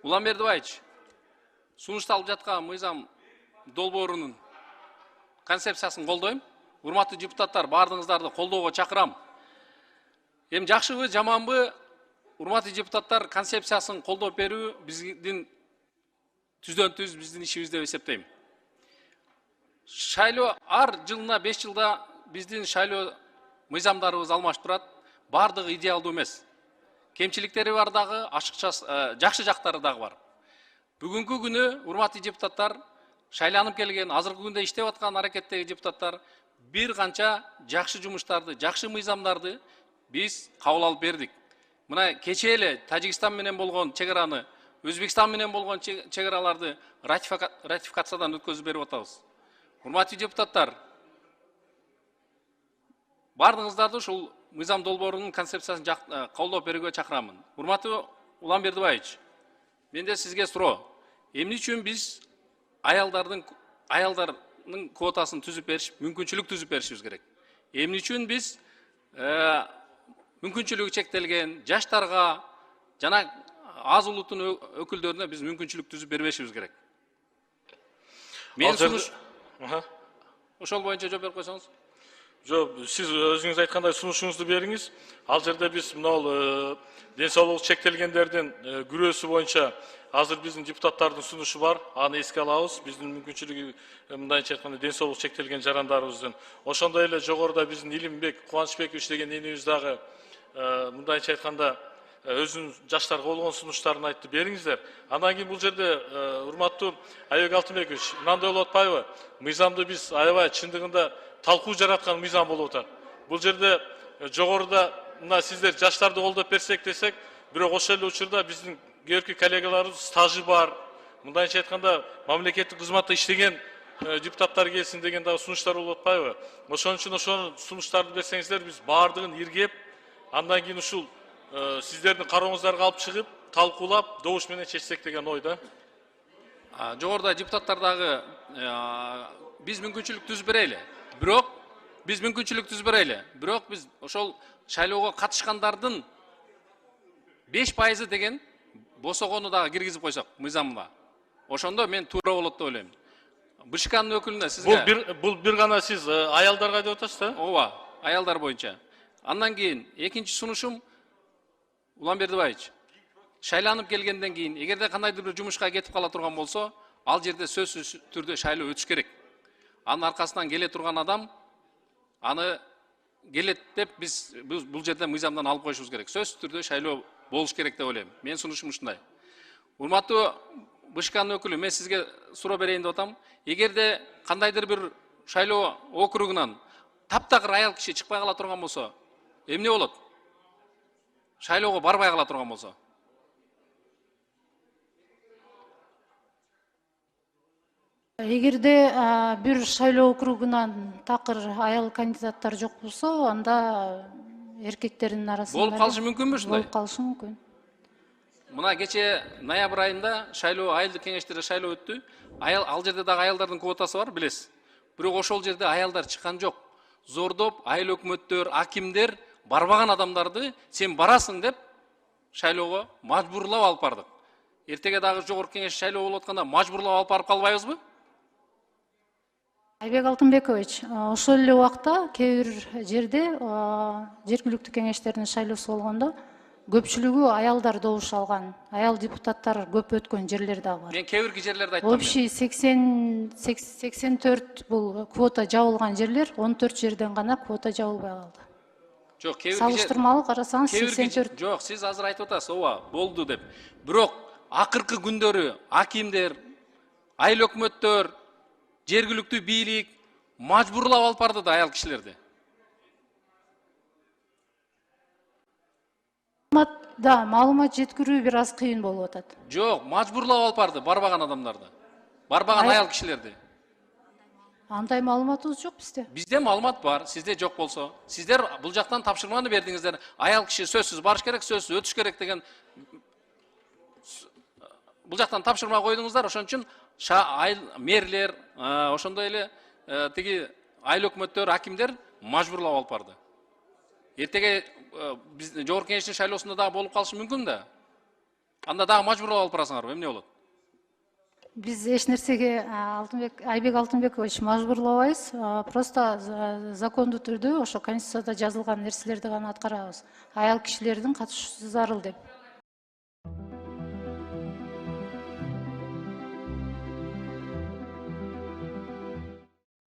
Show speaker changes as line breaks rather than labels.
Уланбердибаевич, сунушталып жаткан мыйзам долбоорунун концепциясын колдойм. Урматтуу депутаттар, бардыгыңыздарды колдоого чакырам. Эми жакшыбы, жаманбы, урматтуу депутаттар, концепциясын колдоп берүү биздин түздөн түз биздин ишибиз деп эсептейм. Шайлоо ар жылына 5 жылда биздин шайлоо мыйзамдарыбыз алмашып турат. Бардыгы идеалдуу эмес. Кемчиликтери бар дагы, жакшы жактары дагы бар. Бүгүнкү күнү урматтуу депутаттар, шайланып келген, азыркы күндө иштеп аткан аракеттеги депутаттар бир канча жакшы жумуштарды, жакшы мыйзамдарды биз кабыл алып бердик. Мына кечээ эле Тажикстан менен болгон чек араны, Өзбекстан менен болгон чек араларды ратификациядан өткөзүп берип атабыз. Урматтуу депутаттар, бардыгыңыздарды ушул мыйзам долбоорунун концепциясын колдоп берүүгө чакырамын. Урматтуу Уланбердибаевич, менде сизге суроо. Эмне үчүн биз аялдардын квотасын түзүп бериш, мүмкүнчүлүк түзүп беришибиз керек? Эмне үчүн биз мүмкүнчүлүгү чектелген жаштарга жана аз улуттун өкүлдөрүнө биз мүмкүнчүлүк түзүп бербешибиз керек? Мен сунуш ошол боюнча жооп берип койсоңуз.
Жоқ, сіз өзіңіз айтқандай сунушуңузду бериңиз. Ал жерде біз мынау ден соолугу чектелгендердин күрөсү боюнча азыр биздин депутаттардын сунушу бар. Аны эске алабыз. Биздин мүмкүнчүлүгү мындайча айтканда ден соолугу чектелген жарандарыбыздын. Ошондой эле жогоруда биздин Илимбек Кубанычбекович деген энебиз дагы мындайча айтканда өзүнүн жаштарга болгон сунуштарын айтты, бериңиздер. Андан кийин бул жерде урматтуу Айбек Алтынбекович, мынандай болуп атпайбы? Мыйзамды биз аябай чындыгында талкуу жараткан мыйзам болуп атат. Бул жерде жогоруда мына сиздер жаштарды колдоп берсек десек, бирок ошол эле учурда биздин кээки коллегаларыбыз стажы бар. Мындайча айтканда мамлекеттик кызматта иштеген депутаттар келсин деген дагы сунуштар болуп атпайбы? Ошон үчүн ошол сунуштарды берсеңиздер, биз баардыгын иргеп, андан кийин ушул сиздердин карооңуздарга алып чыгып, талкуулап, добуш менен чечсек деген ойда.
Жогоруда депутаттар дагы биз мүмкүнчүлүк түзүп берели. Бирок биз мүмкүнчүлүк түзүп берели. Бирок биз ошол шайлоого катышкандардын 5% деген босогону дагы киргизип койсок мыйзамга. Ошондо мен туура болот деп ойлойм. БШКнын өкүлүнө сизге
Бул бир гана сиз аялдарга деп атасыз да?
Ооба, аялдар боюнча. Андан кийин экинчи сунушум, Уланбердибаевич, шайланып келгенден кийин, эгерде кандайдыр бир жумушка кетип кала турган болсо, ал жерде сөзсүз түрдө шайлоо өтүш керек. Анын аркасынан келе турган адам аны келет деп биз бул жерде мыйзамдан алып коюшубуз керек. Сөзсүз түрдө шайлоо болуш керек деп ойлойм. Мен сунушум ушундай. Урматтуу БШКнын өкүлү, мен сизге суроо берейин деп атам. Эгерде кандайдыр бир шайлоо округунан таптакыр аял киши чыкпай кала турган болсо, эмне болот? Шайлоого барбай кала турган болсо.
Эгерде бир шайлоо округунан такыр аял кандидаттар жок болсо, анда эркектердин арасында
Болуп калышы мүмкүнбү ушундай?
Болуп калышы мүмкүн.
Мына кече ноябрь айында шайлоо, айылдык кеңештерде шайлоо өттү. Ал жерде дагы аялдардын квотасы бар, билесиз. Бирок ошол жерде аялдар чыккан жок. Зордоп, айыл өкмөттөр, акимдер барбаган адамдарды сен барасың деп шайлоого мажбурлап алып бардык. Эртеге дагы жогорку кеңеш шайлоо болуп атканда мажбурлап алып барып калбайбызбы?
Айбек Алтынбекович, ошол эле убакта кээ бир жерде жергиликтүү кеңештердин шайлоосу болгондо көпчүлүгү аялдар добуш алган, аял депутаттар көп өткөн жерлер да бар.
Мен кээ бир жерлерде айттым.
Общий 84 бул квота жабылган жерлер, 14 жерден гана квота жабылбай калды.
Жок, кээ бир
салыштырмалуу карасаңыз 84.
Жок, сиз азыр айтып атасыз, ооба, болду деп. Бирок акыркы күндөрү акимдер, айыл өкмөттөр, жергиликтүү бийлик мажбурлап алып барды да аял кишилерди.
Да, маалымат жеткирүү бир аз кыйын болуп атат.
Жок, мажбурлап алып барды барбаган адамдарды. Барбаган аял кишилерди.
Андай маалыматыбыз жок бизде.
Бизде маалымат бар, сизде жок болсо. Сиздер бул жактан тапшырманы бердиңиздер. Аял киши сөзсүз барыш керек, сөзсүз өтүш керек деген бул жактан тапшырма койдуңуздар. Ошон үчүн айыл мэрлер, ошондой эле тиги айыл өкмөттөр, акимдер мажбурлап алып барды. Эртеге биз жогорку кеңештин шайлоосунда дагы болуп калышы мүмкүн да. Анда дагы мажбурлап алып барасыңарбы, эмне болот?
Биз эч нерсеге Айбек Алтынбекович мажбурлабайбыз. Просто закондуу түрдө ошо Конституцияда жазылган нерселерди гана аткарабыз. Аял кишилердин катышуусу зарыл деп.